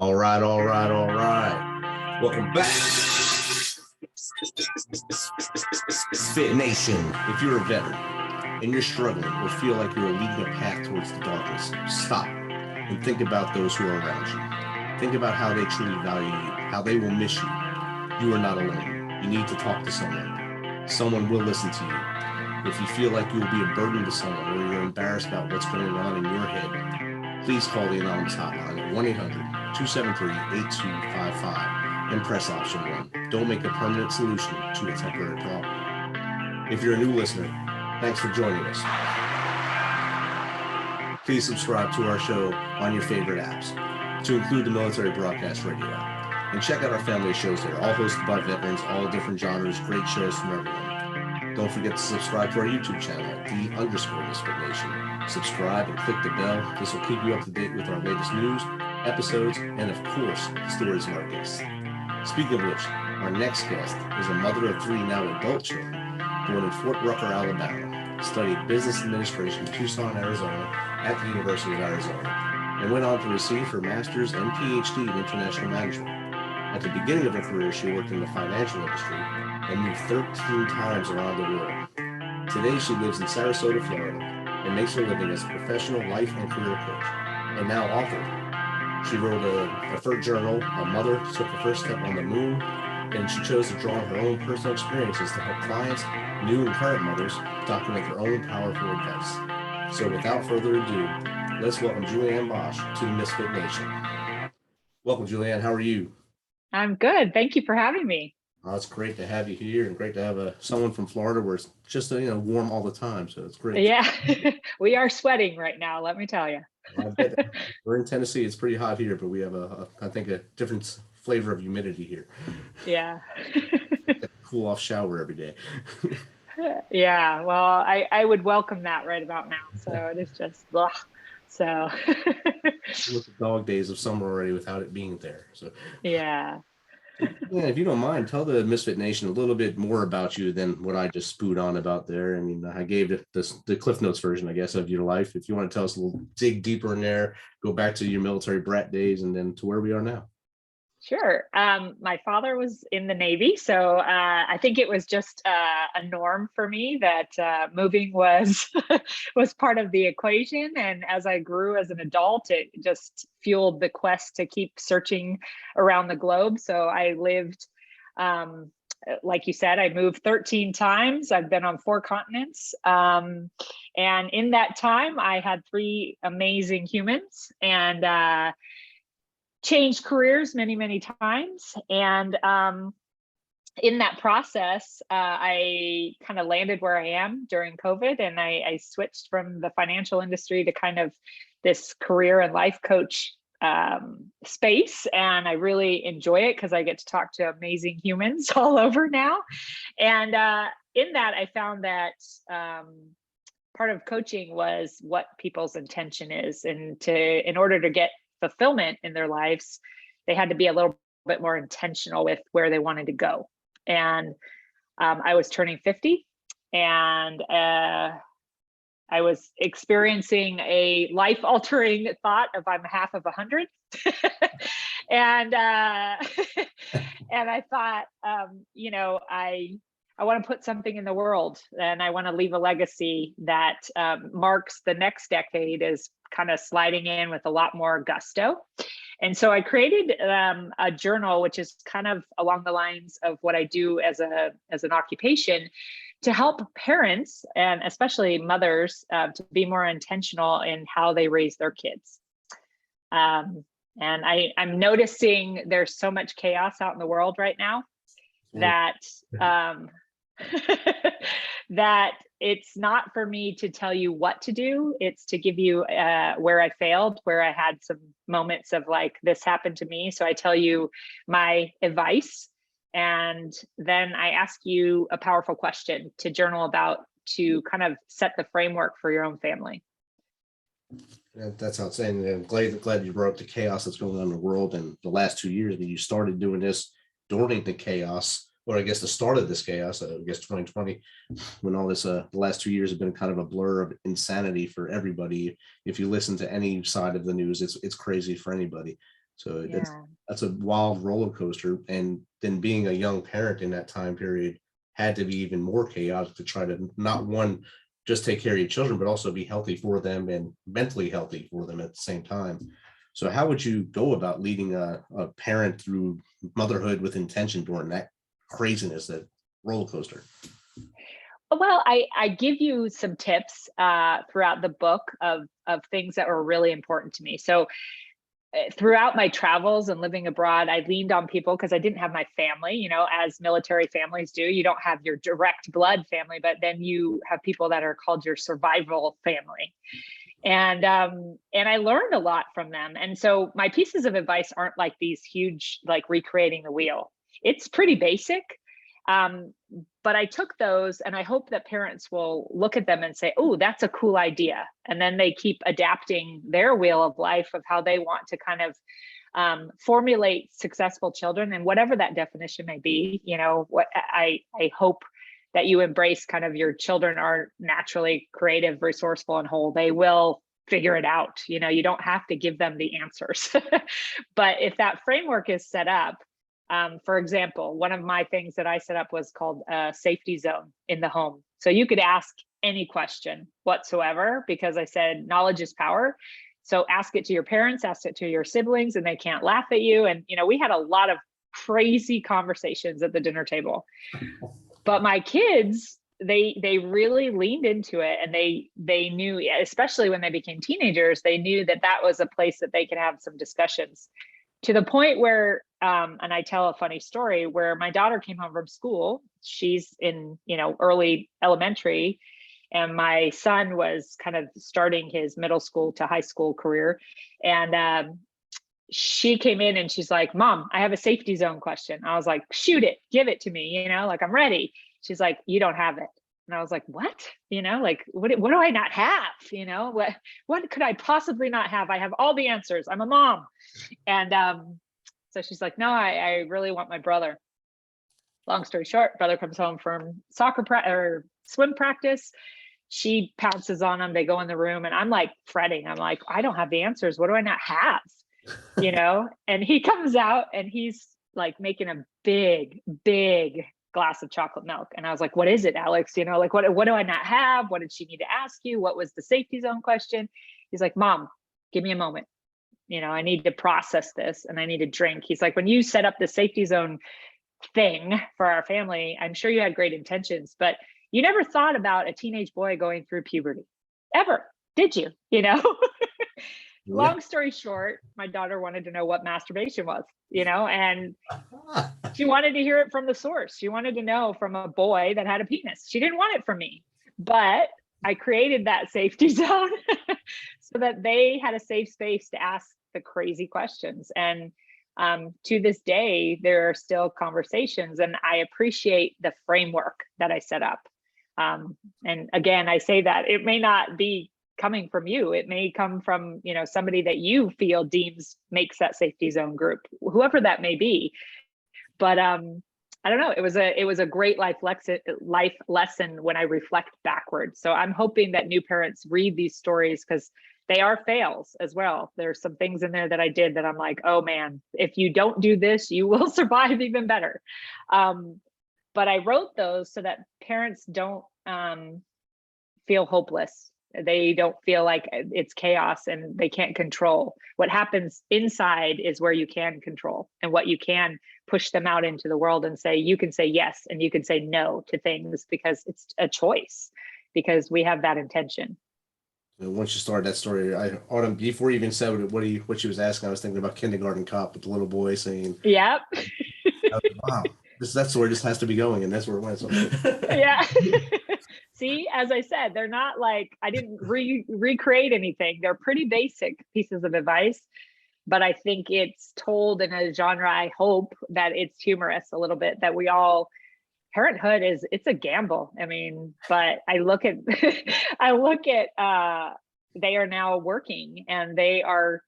All right, all right, all right. Welcome back. Fit Nation. If you're a veteran and you're struggling or feel like you're leading a path towards the darkness, stop and think about those who are around you. Think about how they truly value you, how they will miss you. You are not alone. You need to talk to someone. Someone will listen to you. If you feel like you will be a burden to someone or you're embarrassed about what's going on in your head, please call the Anonymous Hotline at 1-800-273-8255 and press option 1. Don't make a permanent solution to a temporary problem. If you're a new listener, thanks for joining us. Please subscribe to our show on your favorite apps, to include the Military Broadcast Radio app. And check out our family of shows there, all hosted by veterans, all different genres, great shows from everyone. Don't forget to subscribe to our YouTube channel at _Misfit Nation. Subscribe and click the bell. This will keep you up to date with our latest news, episodes, and of course, the stories of our guests. Speaking of which, our next guest is a mother of 3 now adult children, born in Fort Rucker, Alabama, studied business administration in Tucson, Arizona at the University of Arizona, and went on to receive her master's and Ph.D. in international management. At the beginning of her career, she worked in the financial industry and moved 13 times around the world. Today, she lives in Sarasota, Florida, and makes her living as a professional life and career coach, and now author. She wrote a first journal, A Mother Took the First Step on the Moon, and she chose to draw on her own personal experiences to help clients, new and current mothers, document their own powerful advice. So without further ado, let's welcome Julianne Bosch to the Misfit Nation. Welcome, Julianne. How are you? I'm good. Thank you for having me. Oh, it's great to have you here, and great to have someone from Florida where it's just warm all the time. So it's great. Yeah, we are sweating right now. Let me tell you. I bet we're in Tennessee. It's pretty hot here, but we have I think a different flavor of humidity here. Yeah. A cool off shower every day. Yeah. Well, I would welcome that right about now. So it is just blah. So. With the dog days of summer already without it being there. So. Yeah. Yeah, if you don't mind, tell the Misfit Nation a little bit more about you than what I just spewed on about there. I mean, I gave the Cliff Notes version, I guess, of your life. If you want to tell us a little, dig deeper in there, go back to your military brat days and then to where we are now. Sure. My father was in the Navy, so I think it was just a norm for me that moving was was part of the equation. And as I grew as an adult, it just fueled the quest to keep searching around the globe. So I lived, like you said, I moved 13 times. I've been on 4 continents. And in that time, I had 3 amazing humans and changed careers many times. And in that process, I kind of landed where I am during COVID, and I switched from the financial industry to kind of this career and life coach space. And I really enjoy it because I get to talk to amazing humans all over now. And in that, I found that part of coaching was what people's intention is. And in order to get fulfillment in their lives, they had to be a little bit more intentional with where they wanted to go. And I was turning 50, and I was experiencing a life-altering thought of I'm half of 100. And and I thought, I want to put something in the world, and I want to leave a legacy that marks the next decade as kind of sliding in with a lot more gusto. And so I created a journal, which is kind of along the lines of what I do as an occupation, to help parents and especially mothers to be more intentional in how they raise their kids. And I'm noticing there's so much chaos out in the world right now that that it's not for me to tell you what to do. It's to give you where I failed, where I had some moments of like, this happened to me. So I tell you my advice, and then I ask you a powerful question to journal about to kind of set the framework for your own family. That's outstanding. I'm glad you brought up the chaos that's going on in the world. And the last 2 years that you started doing this during the chaos, or I guess the start of this chaos, I guess 2020, when all this, the last 2 years have been kind of a blur of insanity for everybody. If you listen to any side of the news, it's crazy for anybody. So Yeah. that's a wild roller coaster. And then being a young parent in that time period had to be even more chaotic to try to not one just take care of your children, but also be healthy for them and mentally healthy for them at the same time. So how would you go about leading a parent through motherhood with intention during that craziness, that roller coaster? Well, I give you some tips throughout the book of things that were really important to me. So throughout my travels and living abroad, I leaned on people because I didn't have my family, as military families do. You don't have your direct blood family, but then you have people that are called your survival family. And I learned a lot from them. And so my pieces of advice aren't like these huge, like recreating the wheel. It's pretty basic. Um, but I took those and I hope that parents will look at them and say, oh, that's a cool idea. And then they keep adapting their wheel of life of how they want to kind of formulate successful children, and whatever that definition may be. What I hope that you embrace kind of your children are naturally creative, resourceful, and whole. They will figure it out. You don't have to give them the answers. But if that framework is set up, for example, one of my things that I set up was called a safety zone in the home. So you could ask any question whatsoever, because I said knowledge is power. So ask it to your parents, ask it to your siblings, and they can't laugh at you. And, we had a lot of crazy conversations at the dinner table. But my kids, they really leaned into it, and they knew, especially when they became teenagers, they knew that that was a place that they could have some discussions, to the point where, and I tell a funny story where my daughter came home from school. She's in, early elementary, and my son was kind of starting his middle school to high school career. And she came in and she's like, Mom, I have a safety zone question. I was like, shoot it, give it to me, like I'm ready. She's like, you don't have it. And I was like, what? Like, what do I not have? What could I possibly not have? I have all the answers. I'm a mom. And so she's like, no, I really want my brother. Long story short, brother comes home from or swim practice. She pounces on him. They go in the room, and I'm like fretting. I'm like, I don't have the answers. What do I not have? And he comes out and he's like making a big, big glass of chocolate milk. And I was like, what is it, Alex? Like, what do I not have? What did she need to ask you? What was the safety zone question? He's like, Mom, give me a moment. I need to process this and I need to drink. He's like, when you set up the safety zone thing for our family, I'm sure you had great intentions, but you never thought about a teenage boy going through puberty ever, did you? Long story short, my daughter wanted to know what masturbation was, and she wanted to hear it from the source. She wanted to know from a boy that had a penis. She didn't want it from me, but I created that safety zone so that they had a safe space to ask the crazy questions. And to this day, there are still conversations, and I appreciate the framework that I set up. And again, I say that it may not be coming from you. It may come from, somebody that you feel deems makes that safety zone group, whoever that may be. But I don't know. It was a great life lesson when I reflect backwards. So I'm hoping that new parents read these stories, because they are fails as well. There's some things in there that I did that I'm like, oh man, if you don't do this, you will survive even better. But I wrote those so that parents don't feel hopeless. They don't feel like it's chaos and they can't control. What happens inside is where you can control, and what you can push them out into the world and say, you can say yes and you can say no to things, because it's a choice, because we have that intention. Once you started that story, Autumn, before you even said what she was asking, I was thinking about Kindergarten Cop with the little boy saying, Yep. wow, that's where this has to be going, and that's where it went. So. Yeah. See, as I said, they're not like, I didn't recreate anything. They're pretty basic pieces of advice, but I think it's told in a genre, I hope that it's humorous a little bit, that parenthood it's a gamble. I mean, but I look at, they are now working, and they are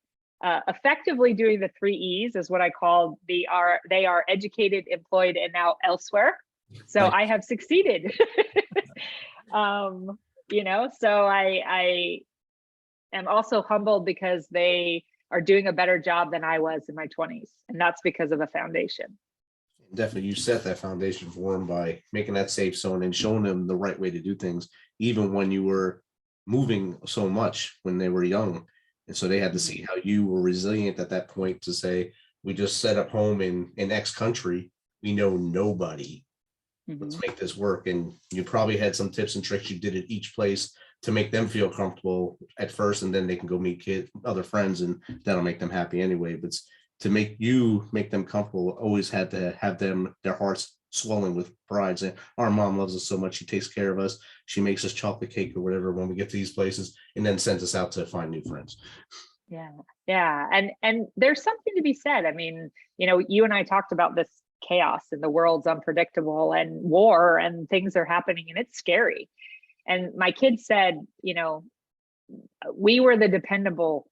effectively doing the 3 E's, is what I call they are educated, employed, and now elsewhere. So right. I have succeeded. So I am also humbled because they are doing a better job than I was in my 20s. And that's because of a foundation. Definitely, you set that foundation for them by making that safe zone and showing them the right way to do things, even when you were moving so much when they were young. And so they had to see how you were resilient at that point to say, we just set up home in X country. We know nobody. Let's make this work. And you probably had some tips and tricks you did at each place to make them feel comfortable at first, and then they can go meet other friends, and that'll make them happy anyway. But to make them comfortable, always had to have their hearts swelling with pride, saying, our mom loves us so much, she takes care of us, she makes us chocolate cake or whatever when we get to these places, and then sends us out to find new friends. Yeah. And there's something to be said. I mean, you and I talked about this chaos, and the world's unpredictable, and war, and things are happening, and it's scary. And my kids said, we were the dependable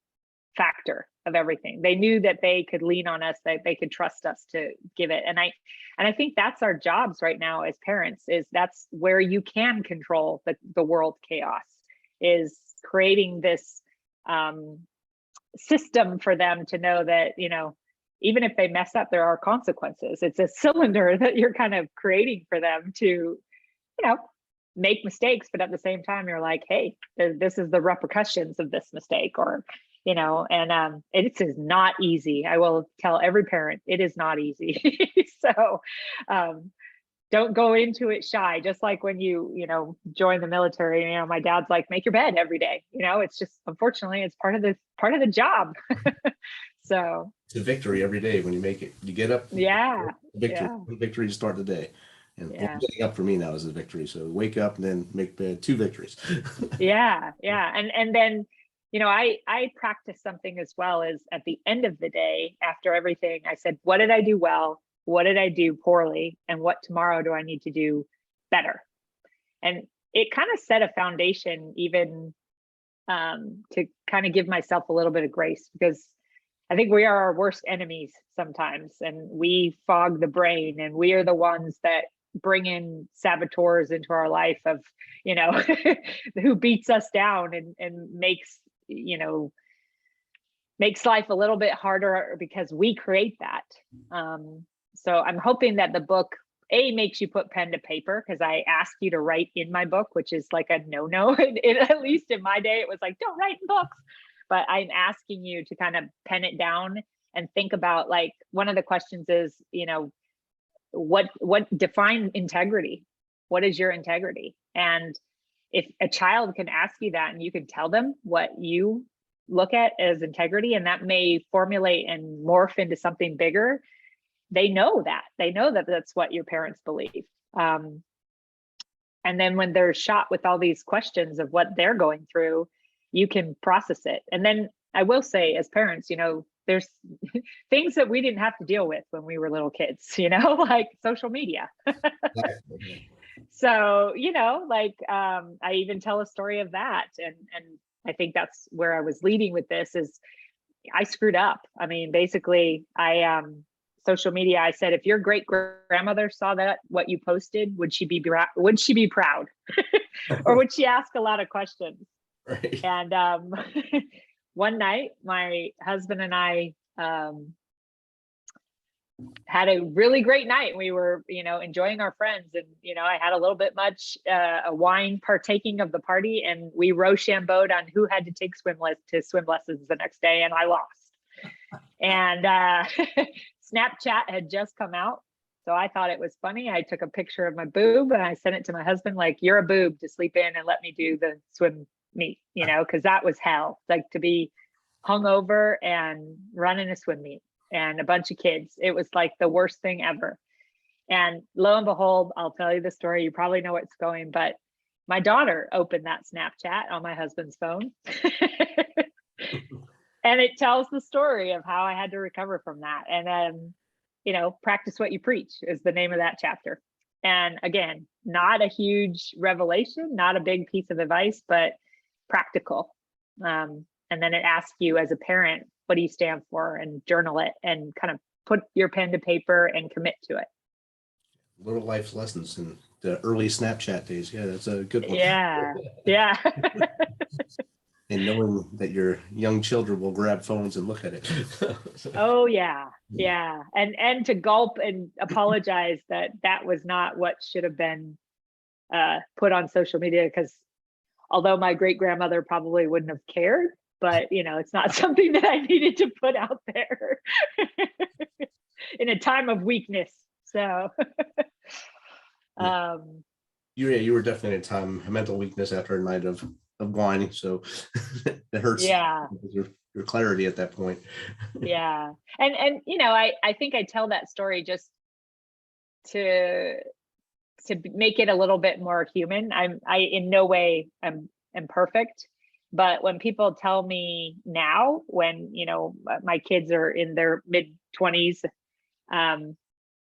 factor of everything. They knew that they could lean on us, that they could trust us to give it. And I think that's our jobs right now as parents, is that's where you can control the world chaos, is creating this system for them to know that, even if they mess up, there are consequences. It's a cylinder that you're kind of creating for them to, make mistakes, but at the same time, you're like, hey, this is the repercussions of this mistake, or, and it is not easy. I will tell every parent, it is not easy. So don't go into it shy. Just like when you join the military, my dad's like, make your bed every day. It's just, unfortunately, it's part of the job. So it's a victory every day when you make it. You get up. Victory to start the day. And getting up for me now is a victory. So wake up and then make bed, 2 victories. Yeah. And then, I practice something as well, as at the end of the day, after everything, I said, what did I do well? What did I do poorly? And what tomorrow do I need to do better? And it kind of set a foundation, even to kind of give myself a little bit of grace, because I think we are our worst enemies sometimes, and we fog the brain, and we are the ones that bring in saboteurs into our life of, who beats us down and makes life a little bit harder because we create that. So I'm hoping that the book makes you put pen to paper, because I ask you to write in my book, which is like a no-no. At least in my day, it was like, don't write in books. But I'm asking you to kind of pen it down and think about, like, one of the questions is, what define integrity? What is your integrity? And if a child can ask you that, and you can tell them what you look at as integrity, and that may formulate and morph into something bigger, they know that that's what your parents believe. And then when they're shot with all these questions of what they're going through, you can process it. And then I will say, as parents, there's things that we didn't have to deal with when we were little kids, like social media. So, I even tell a story of that. And I think that's where I was leading with this, is I screwed up. I mean, basically, social media, I said, if your great grandmother saw what you posted, would she be proud? Or would she ask a lot of questions? Right. And one night, my husband and I had a really great night. We were, enjoying our friends, and, I had a little bit much a wine partaking of the party, and we Rochambeaued on who had to take swim lessons the next day, and I lost. And Snapchat had just come out, so I thought it was funny. I took a picture of my boob and I sent it to my husband, like, you're a boob to sleep in and let me do the swim meet, because that was hell, like, to be hungover and running a swim meet and a bunch of kids. It was like the worst thing ever. And lo and behold, I'll tell you the story. You probably know where it's going, but my daughter opened that Snapchat on my husband's phone. And it tells the story of how I had to recover from that. And then, practice what you preach is the name of that chapter. And again, not a huge revelation, not a big piece of advice, but practical. And then it asks you as a parent, what do you stand for, and journal it and kind of put your pen to paper and commit to it. Little life lessons in the early Snapchat days. Yeah, that's a good one. Yeah. And knowing that your young children will grab phones and look at it. Oh yeah, yeah, and to gulp and apologize that that was not what should have been put on social media, because although my great grandmother probably wouldn't have cared, but it's not something that I needed to put out there in a time of weakness. So, Yeah. You were definitely in a time of mental weakness after a night of wine, so it hurts. yeah, Your clarity at that point. yeah, and I think I tell that story just to make it a little bit more human. I in no way am perfect, but when people tell me now, when my kids are in their mid-20s,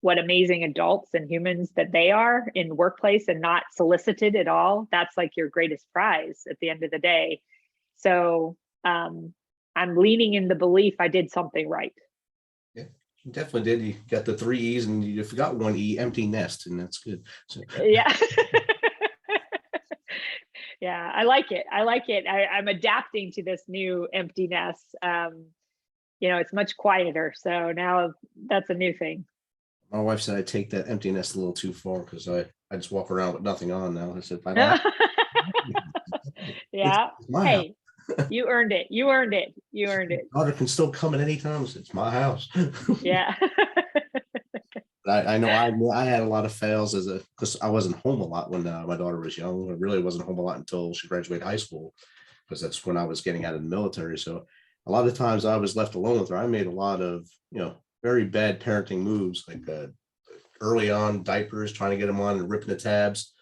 what amazing adults and humans that they are in workplace and not solicited at all, that's like your greatest prize at the end of the day. So I'm leaning in the belief I did something right. Yeah, you definitely did. You got the 3 E's and you forgot one E, empty nest, and that's good. So. Yeah. Yeah, I like it. I'm adapting to this new empty nest. It's much quieter. So now that's a new thing. My wife said I take that empty nest a little too far because I just walk around with nothing on now. I said, if I don't have Yeah. it's my Hey, house. you earned it. You earned it. You earned it. Daughter can still come at any time. It's my house. Yeah. I know I had a lot of fails because I wasn't home a lot when my daughter was young. I really wasn't home a lot until she graduated high school, because that's when I was getting out of the military. So a lot of times I was left alone with her. I made a lot of very bad parenting moves, like early on diapers, trying to get them on and ripping the tabs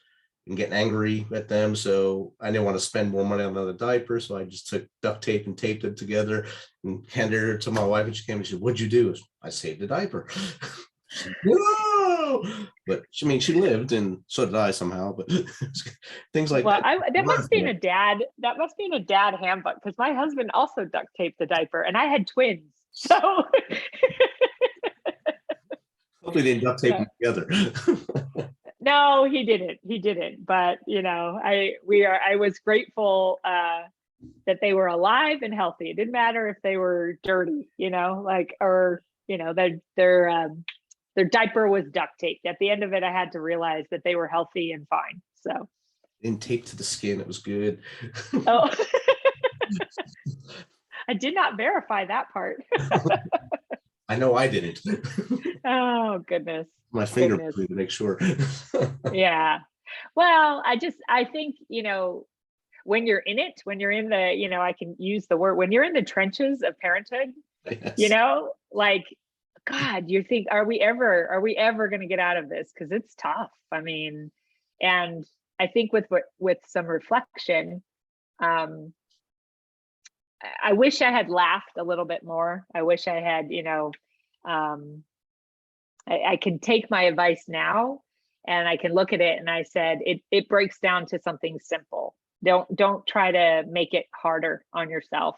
and getting angry at them. So I didn't want to spend more money on another diaper. So I just took duct tape and taped it together and handed her to my wife. And she came and she said, "What'd you do?" I saved the diaper. No, but she lived, and so did I somehow. But things like well, that. that must be in a dad. That must be in a dad handbook, because my husband also duct taped the diaper, and I had twins. So hopefully they duct tape them together. no, he didn't. He didn't. But I was grateful that they were alive and healthy. It didn't matter if they were dirty, or their diaper was duct taped. At the end of it, I had to realize that they were healthy and fine. So And taped to the skin, it was good. oh, I did not verify that part. I know I didn't. Oh goodness. My finger to make sure. Yeah. Well, I think, when you're in it, when you're in the, I can use the word, when you're in the trenches of parenthood, Yes. like, God, you think, are we ever going to get out of this? Because it's tough. I mean, and I think with some reflection, I wish I had laughed a little bit more. I wish I had, I can take my advice now and I can look at it and I said, it breaks down to something simple. Don't try to make it harder on yourself.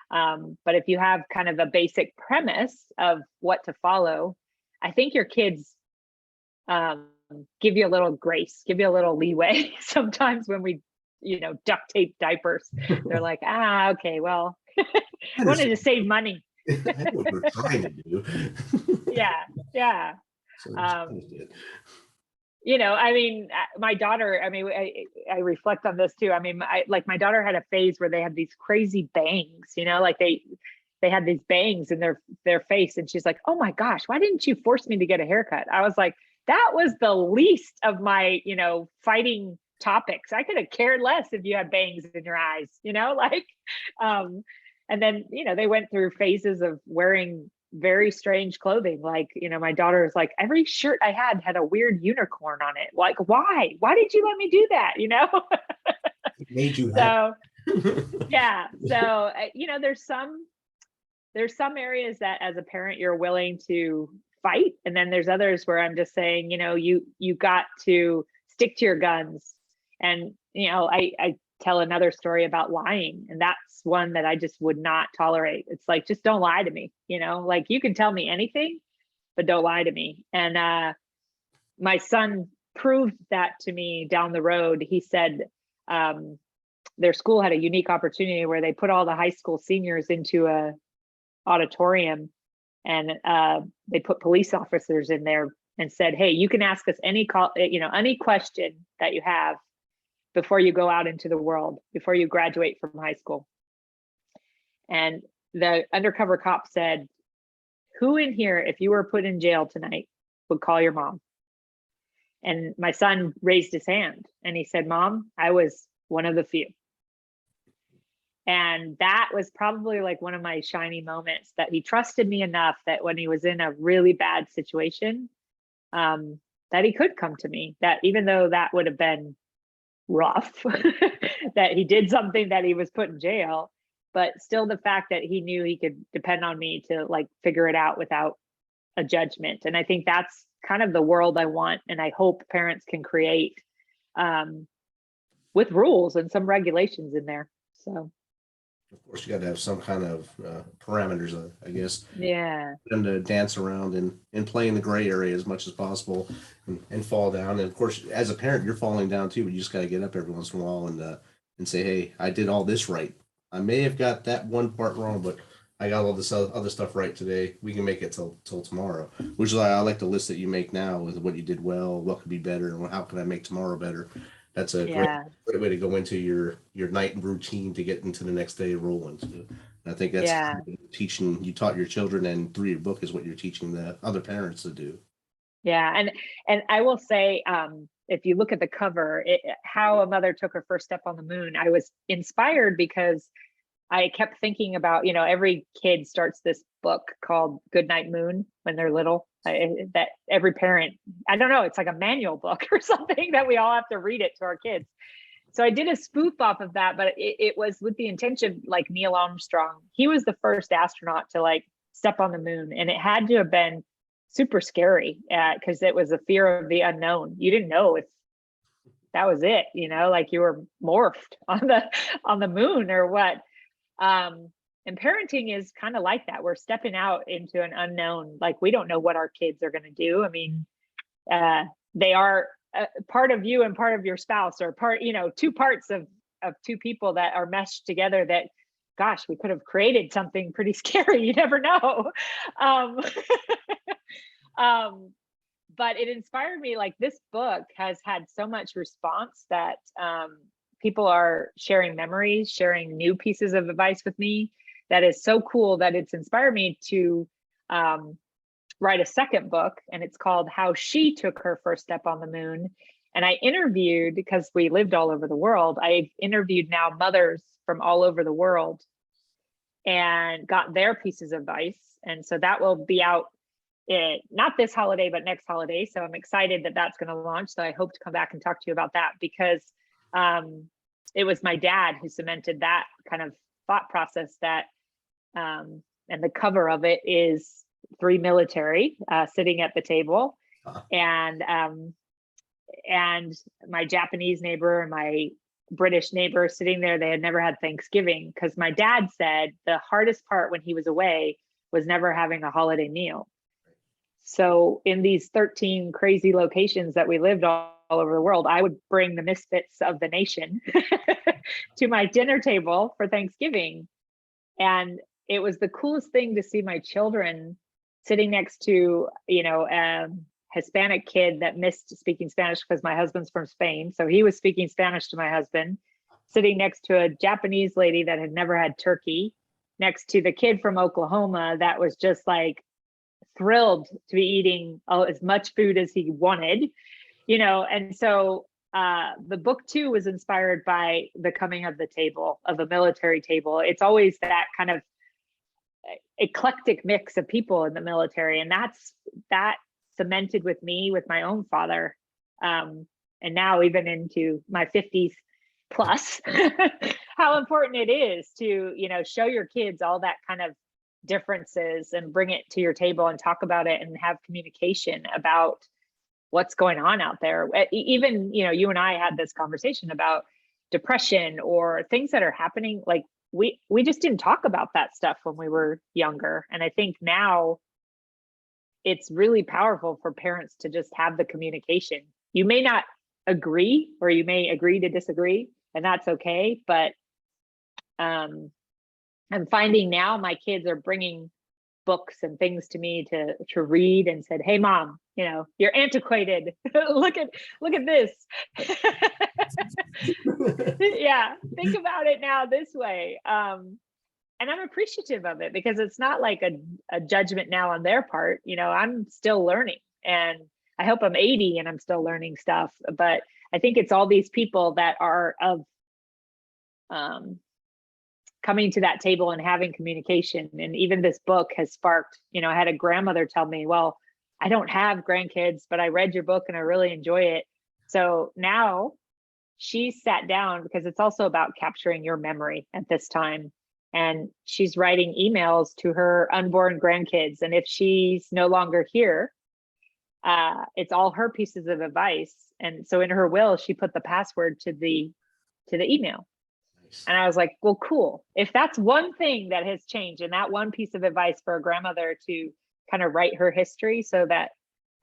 But if you have kind of a basic premise of what to follow, I think your kids give you a little grace, give you a little leeway. Sometimes when we, duct tape diapers, they're like, okay, well, I wanted to save money. I know what we're trying to do. Yeah. So I mean, my daughter, I mean, I reflect on this too. I mean, my daughter had a phase where they had these crazy bangs, like they had these bangs in their face. And she's like, "Oh my gosh, why didn't you force me to get a haircut?" I was like, that was the least of my, fighting topics. I could have cared less if you had bangs in your eyes, and then, they went through phases of wearing very strange clothing. Like, my daughter is like, every shirt I had a weird unicorn on it. Like, why did you let me do that? it made you so yeah. So, there's some areas that as a parent, you're willing to fight. And then there's others where I'm just saying, you got to stick to your guns. And, I tell another story about lying. And that's one that I just would not tolerate. It's like, just don't lie to me, like you can tell me anything, but don't lie to me. And my son proved that to me down the road. He said, their school had a unique opportunity where they put all the high school seniors into a auditorium, and they put police officers in there and said, hey, you can ask us any question that you have before you go out into the world, before you graduate from high school. And the undercover cop said, who in here, if you were put in jail tonight, would call your mom? And my son raised his hand and he said, Mom, I was one of the few. And that was probably like one of my shining moments, that he trusted me enough that when he was in a really bad situation, that he could come to me, that even though that would have been rough, that he did something, that he was put in jail, but still the fact that he knew he could depend on me to like figure it out without a judgment. And I think that's kind of the world I want, and I hope parents can create, with rules and some regulations in there. So of course, you got to have some kind of parameters, I guess. Yeah. Them to dance around and play in the gray area as much as possible, and fall down. And of course, as a parent, you're falling down too, but you just got to get up every once in a while and say, hey, I did all this right. I may have got that one part wrong, but I got all this other stuff right today. We can make it till tomorrow, which is why I like the list that you make now with what you did well, what could be better, and how can I make tomorrow better. That's a great way to go into your night routine to get into the next day rolling. So I think that's teaching, you taught your children, and through your book is what you're teaching the other parents to do. Yeah. And I will say, if you look at the cover, How a Mother Took Her First Step on the Moon, I was inspired because I kept thinking about, every kid starts this book called Goodnight Moon when they're little, that every parent, I don't know, it's like a manual book or something that we all have to read it to our kids. So I did a spoof off of that, but it was with the intention, like Neil Armstrong, he was the first astronaut to like step on the moon, and it had to have been super scary because it was a fear of the unknown. You didn't know if that was it, like you were morphed on the moon or what. And parenting is kind of like that. We're stepping out into an unknown. Like, we don't know what our kids are going to do. I mean, they are part of you and part of your spouse, or two parts of two people that are meshed together that, gosh, we could have created something pretty scary. You never know. But it inspired me. Like, this book has had so much response that, people are sharing memories, sharing new pieces of advice with me. That is so cool that it's inspired me to write a second book, and it's called How She Took Her First Step on the Moon. And I interviewed, because we lived all over the world, I've interviewed now mothers from all over the world and got their pieces of advice. And so that will be out, not this holiday, but next holiday. So I'm excited that that's going to launch. So I hope to come back and talk to you about that, because it was my dad who cemented that kind of thought process, that and the cover of it is 3 military sitting at the table, and my Japanese neighbor and my British neighbor sitting there. They had never had Thanksgiving, because my dad said the hardest part when he was away was never having a holiday meal. So in these 13 crazy locations that we lived all over the world, I would bring the misfits of the nation to my dinner table for Thanksgiving. And it was the coolest thing to see my children sitting next to, a Hispanic kid that missed speaking Spanish because my husband's from Spain. So he was speaking Spanish to my husband, sitting next to a Japanese lady that had never had turkey, next to the kid from Oklahoma that was just like thrilled to be eating as much food as he wanted, and so the book too was inspired by the coming of the table, of a military table. It's always that kind of eclectic mix of people in the military, and that cemented with me, with my own father, and now even into my 50s plus, how important it is to show your kids all that kind of differences and bring it to your table and talk about it and have communication about what's going on out there. Even, you and I had this conversation about depression or things that are happening. Like, we just didn't talk about that stuff when we were younger. And I think now it's really powerful for parents to just have the communication. You may not agree, or you may agree to disagree, and that's okay. But I'm finding now my kids are bringing books and things to me to read, and said, "Hey mom, you're antiquated. look at this." Yeah, think about it now this way. And I'm appreciative of it, because it's not like a judgment now on their part. I'm still learning, and I hope I'm 80 and I'm still learning stuff. But I think it's all these people that are of coming to that table and having communication. And even this book has sparked, I had a grandmother tell me, "Well, I don't have grandkids, but I read your book and I really enjoy it." So now she sat down, because it's also about capturing your memory at this time. And she's writing emails to her unborn grandkids. And if she's no longer here, it's all her pieces of advice. And so in her will, she put the password to the email. Nice. And I was like, well, cool. If that's one thing that has changed, and that one piece of advice for a grandmother to kind of write her history, so that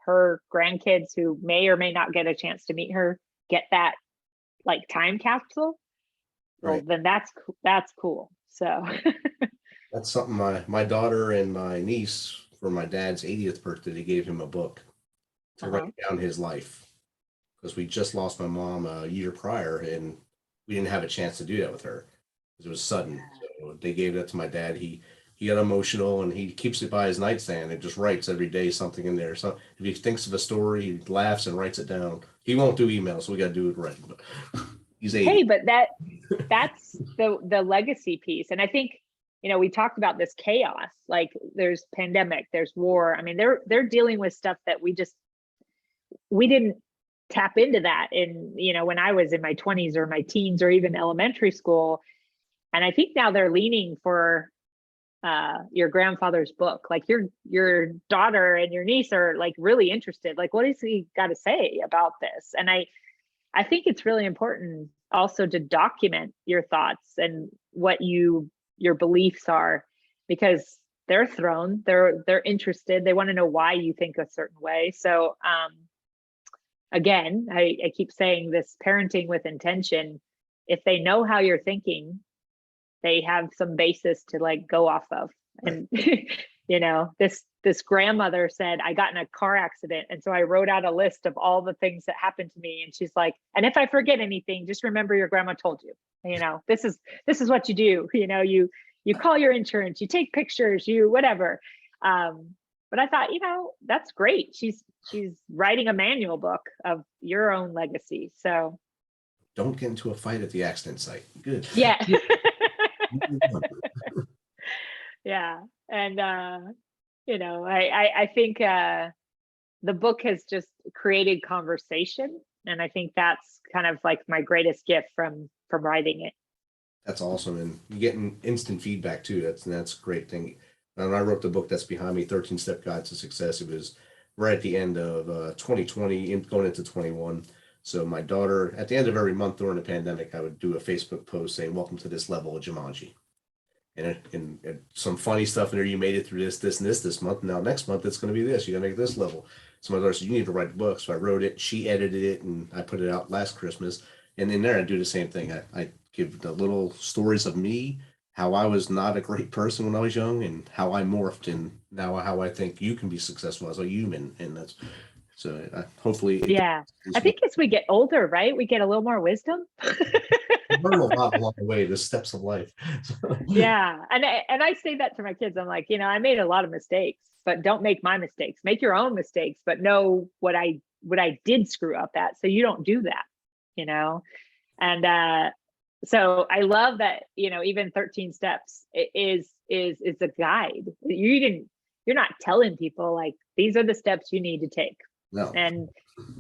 her grandkids who may or may not get a chance to meet her get that like time capsule, well, Right. then that's cool. So That's something my daughter and my niece, for my dad's 80th birthday, they gave him a book to write down his life, because we just lost my mom a year prior, and we didn't have a chance to do that with her because it was sudden. So they gave that to my dad. He got emotional, and he keeps it by his nightstand and just writes every day something in there. So if he thinks of a story, he laughs and writes it down. He won't do email, so we got to do it right. But he's 80. hey, but that's the legacy piece. And I think, we talked about this chaos, like there's pandemic, there's war. I mean, they're dealing with stuff that we didn't tap into that in, when I was in my 20s or my teens or even elementary school. And I think now they're leaning for your grandfather's book. Like your daughter and your niece are like really interested. Like, what has he got to say about this? And I think it's really important also to document your thoughts and what your beliefs are, because they're thrown, they're interested, they want to know why you think a certain way. So again, I keep saying this, parenting with intention. If they know how you're thinking, they have some basis to like go off of. And this grandmother said, "I got in a car accident, and so I wrote out a list of all the things that happened to me." And she's like, "And if I forget anything, just remember your grandma told you. This is what you do. You call your insurance, you take pictures, you whatever." But I thought, that's great. She's writing a manual book of your own legacy. So Don't get into a fight at the accident site. Good. yeah. Yeah. And I think the book has just created conversation, and I think that's kind of like my greatest gift from writing it. That's awesome, and you getting instant feedback too. That's a great thing. When I wrote the book that's behind me, 13-Step Guide to Success, it was right at the end of 2020, going into 21. So my daughter, at the end of every month during the pandemic, I would do a Facebook post saying, "Welcome to this level of Jumanji." And some funny stuff in there. You made it through this and this month. Now next month it's going to be this. You got to make this level. So my daughter said, "You need to write a book." So I wrote it. She edited it, and I put it out last Christmas. And in there, I do the same thing. I give the little stories of me, how I was not a great person when I was young, and how I morphed, and now how I think you can be successful as a human. And that's so hopefully. Yeah, I think as we get older, right, we get a little more wisdom. Learn a lot along the way, the steps of life. Yeah, and I say that to my kids. I'm like, I made a lot of mistakes, but don't make my mistakes. Make your own mistakes, but know what I did screw up at, so you don't do that. And so I love that. Even 13 steps is a guide. You're not telling people like these are the steps you need to take. No. And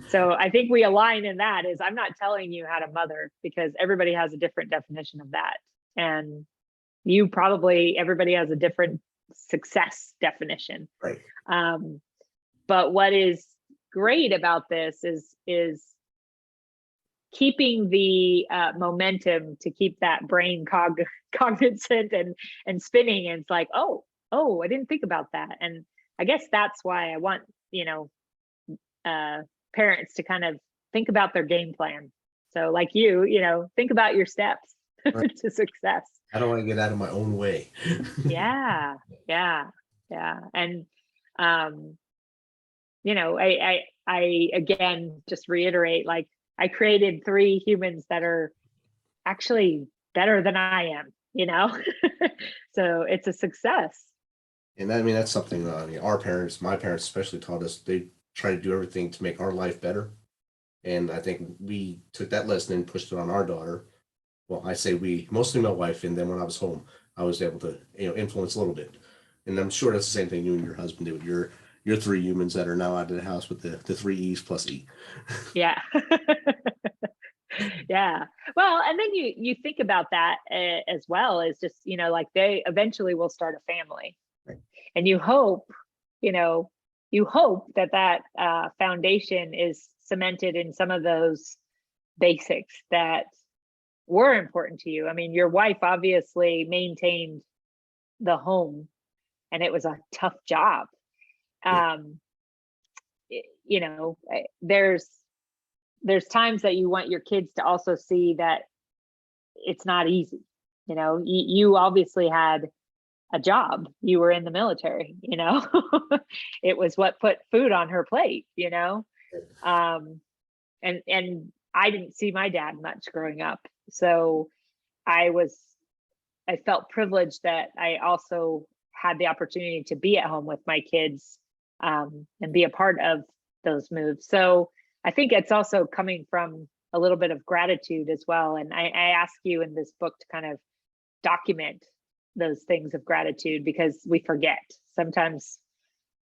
so I think we align in that. Is I'm not telling you how to mother, because everybody has a different definition of that. And everybody has a different success definition. Right. But what is great about this is keeping the momentum to keep that brain cognizant and spinning. And it's like, oh, I didn't think about that. And I guess that's why I want, parents to kind of think about their game plan. So like think about your steps Right. to success. How do I get out of my own way? Yeah, yeah, yeah. And I again just reiterate, like, I created 3 humans that are actually better than I am. So it's a success. And I mean, that's something, our parents, my parents especially, taught us. They try to do everything to make our life better. And I think we took that lesson and pushed it on our daughter. Well, I say we, mostly my wife. And then when I was home, I was able to, influence a little bit. And I'm sure that's the same thing you and your husband do. You're 3 humans that are now out of the house with the 3 E's plus E. Yeah. Yeah. Well, and then you think about that as well, as just, like, they eventually will start a family. Right. And you know, you hope that foundation is cemented in some of those basics that were important to you. I mean, your wife obviously maintained the home, and it was a tough job. Yeah. There's times that you want your kids to also see that it's not easy. You obviously had a job. You were in the military. It was what put food on her plate. And I didn't see my dad much growing up, so I felt privileged that I also had the opportunity to be at home with my kids, and be a part of those moves. So I think it's also coming from a little bit of gratitude as well. And I ask you in this book to kind of document those things of gratitude, because we forget. Sometimes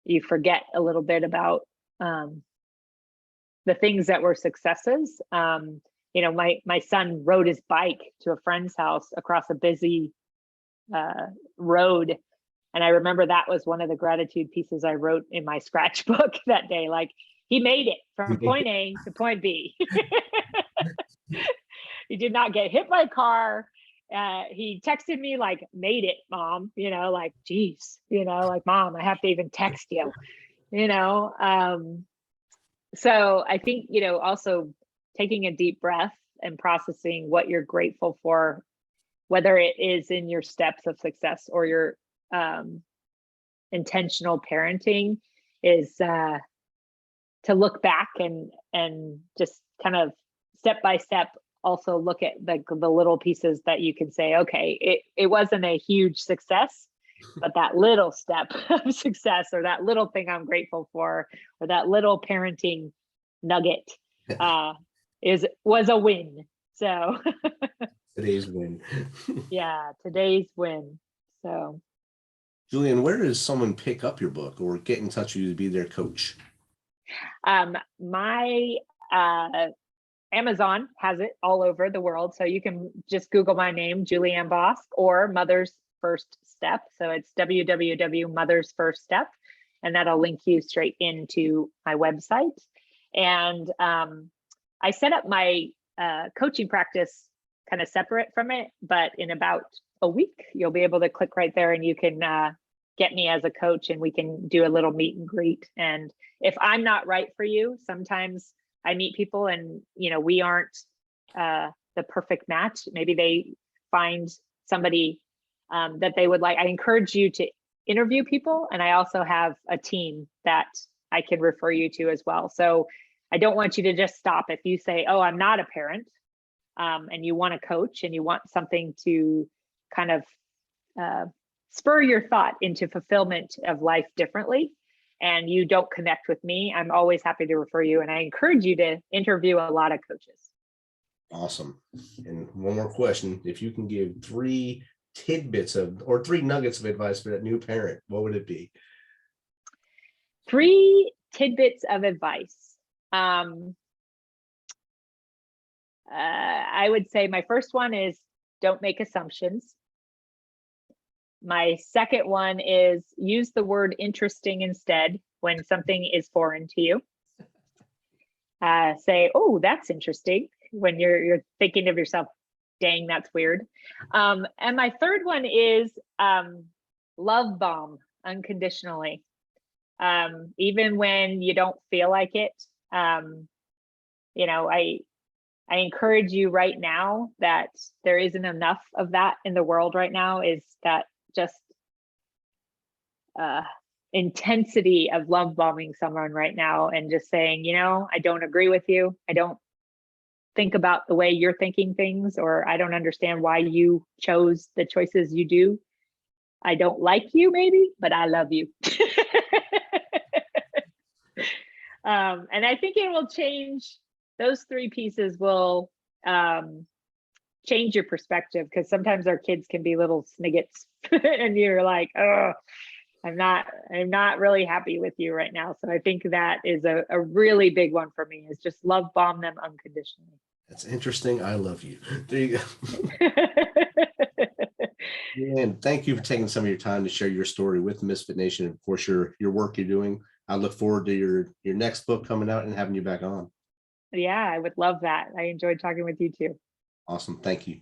you forget a little bit about the things that were successes. My son rode his bike to a friend's house across a busy road. And I remember that was one of the gratitude pieces I wrote in my scratch book that day. Like, he made it from point A to point B. He did not get hit by a car. He texted me like, "Made it, mom," like, geez, like, mom, I have to even text you, so I think, also taking a deep breath and processing what you're grateful for, whether it is in your steps of success or your intentional parenting, is to look back and just kind of step by step also look at the little pieces that you can say, okay, it wasn't a huge success, but that little step of success, or that little thing I'm grateful for, or that little parenting nugget was a win. So Today's win. yeah, today's win. So Julianne, where does someone pick up your book or get in touch with you to be their coach? My Amazon has it all over the world. So you can just Google my name, Julianne Bosch, or Mother's First Step. So it's www.Mother's First Step, and that'll link you straight into my website. And I set up my coaching practice kind of separate from it, but in about a week, you'll be able to click right there and you can get me as a coach, and we can do a little meet and greet. And if I'm not right for you, sometimes I meet people and, we aren't the perfect match. Maybe they find somebody that they would like. I encourage you to interview people. And I also have a team that I can refer you to as well. So I don't want you to just stop if you say, oh, I'm not a parent, and you want a coach and you want something to kind of spur your thought into fulfillment of life differently, and you don't connect with me, I'm always happy to refer you. And I encourage you to interview a lot of coaches. Awesome. And one more question. If you can give 3 tidbits or 3 nuggets of advice for that new parent, what would it be? 3 tidbits of advice. I would say my first one is don't make assumptions. My second one is use the word interesting instead when something is foreign to you. Say, oh, that's interesting, when you're thinking of yourself, dang, that's weird. And my third one is love bomb unconditionally. Even when you don't feel like it. I encourage you right now that there isn't enough of that in the world right now, is that just intensity of love bombing someone right now and just saying, I don't agree with you. I don't think about the way you're thinking things, or I don't understand why you chose the choices you do. I don't like you maybe, but I love you. And I think it will change. Those three pieces will change your perspective, because sometimes our kids can be little sniggets and you're like, oh, I'm not really happy with you right now. So I think that is a really big one for me, is just love bomb them unconditionally. That's interesting. I love you. There you go. And thank you for taking some of your time to share your story with Misfit Nation. Of course, your work you're doing. I look forward to your next book coming out and having you back on. Yeah, I would love that. I enjoyed talking with you too. Awesome. Thank you.